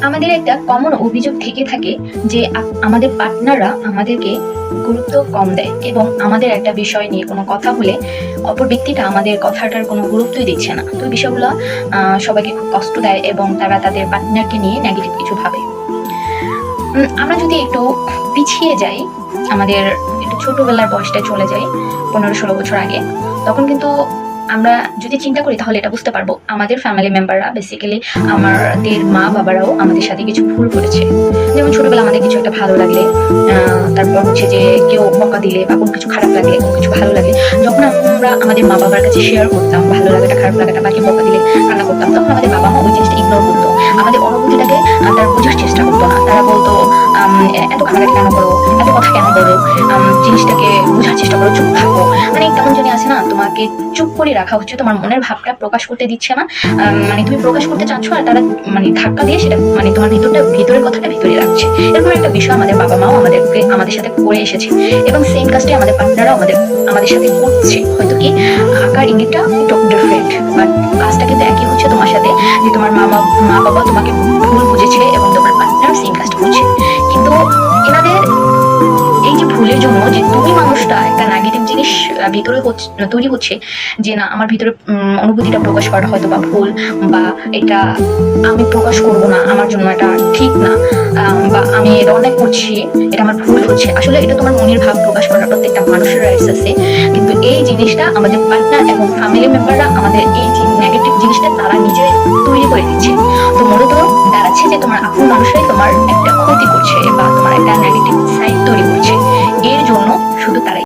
আমাদের একটা কমন অভিযোগ থেকে থাকে যে আমাদের পার্টনাররা আমাদেরকে গুরুত্ব কম দেয় এবং আমাদের একটা বিষয় নিয়ে কোনো কথা হলে অপর ব্যক্তিটা আমাদের কথাটার কোনো গুরুত্বই দিচ্ছে না। তো এই বিষয়গুলো সবাইকে খুব কষ্ট দেয় এবং তারা তাদের পার্টনারকে নিয়ে নেগেটিভ কিছু ভাবে। আমরা যদি একটু পিছিয়ে যাই, আমাদের একটু ছোটবেলার বয়সটা চলে যাই 15-16 বছর আগে, তখন কিন্তু আমরা যদি চিন্তা করি তাহলে এটা বুঝতে পারবো আমাদের ফ্যামিলি মেম্বাররা বেসিক্যালি আমাদের মা বাবারাও আমাদের সাথে কিছু ভুল করেছে। যেমন ছোটবেলা আমাদের কিছু একটা ভালো লাগলে, তারপর হচ্ছে যে কেউ বকা দিলে বা কোনো কিছু খারাপ লাগলে, কোনো কিছু ভালো লাগলে, যখন আমরা আমাদের মা বাবার কাছে শেয়ার করতাম ভালো লাগাটা খারাপ লাগাটা বা কেউ বকা দিলে কান্না করতাম, তখন আমাদের বাবা মা ওই জিনিসটা ইগনোর করতো, আমাদের অনুভূতিটাকে তারা বোঝার চেষ্টা করতো না। তারা বলতো এত কান্নাকাটি কেন করো, এত কথা কেন বলো, জিনিসটাকে বোঝার চেষ্টা করো, চুপ থাকো। মানে কেমন জানি আছে না, তোমাকে চুপ করে রাখা হচ্ছে, তোমার মনের ভাবটা প্রকাশ করতে দিচ্ছে না। মানে তুমি প্রকাশ করতে চাচ্ছ আর তারা মানে ধাক্কা দিয়ে সেটা মানে তোমার ভিতরের কথাটা ভিতরে রাখছে। এরকম একটা বিষয় আমাদের বাবা মাও আমাদের সাথে করে এসেছে এবং সেম কাজটাই আমাদের পার্টনাররাও আমাদের সাথে করছে। হয়তো কি আকার ইঙ্গিতটা একটু ডিফারেন্ট, বাট কাজটা কিন্তু একই হচ্ছে তোমার সাথে, যে তোমার মা বাবা তোমাকে ভুল বুঝেছে এবং তোমার পার্টনার সেম কাজটা করছে। কিন্তু এনাদের এই যে ভুলের জন্য যে তুমি মানুষটা একটা নেগেটিভ জিনিস ভিতরে তৈরি হচ্ছে, যে না আমার ভিতরে অনুভূতিটা প্রকাশ করা হয়তো বা ভুল, বা এটা আমি প্রকাশ করব না, আমার জন্য এটা ঠিক না, বা আমি এটা অনেক করছি, এটা আমার ভুল হচ্ছে। আসলে এটা তোমার মনের ভাব প্রকাশ করার প্রত্যেকটা মানুষের রাইটস আছে, কিন্তু এই জিনিসটা আমাদের পার্টনার এবং ফ্যামিলি মেম্বাররা আমাদের এই যে নেগেটিভ জিনিসটা তারা নিজে তৈরি করে দিচ্ছে। তো মূলত দাঁড়াচ্ছে যে তোমার আপন মানুষরাই তোমার একটা ক্ষতি করছে বা তোমার একটা নেগেটিভ সাইড তৈরি করছে। এর জন্য শুধু তারাই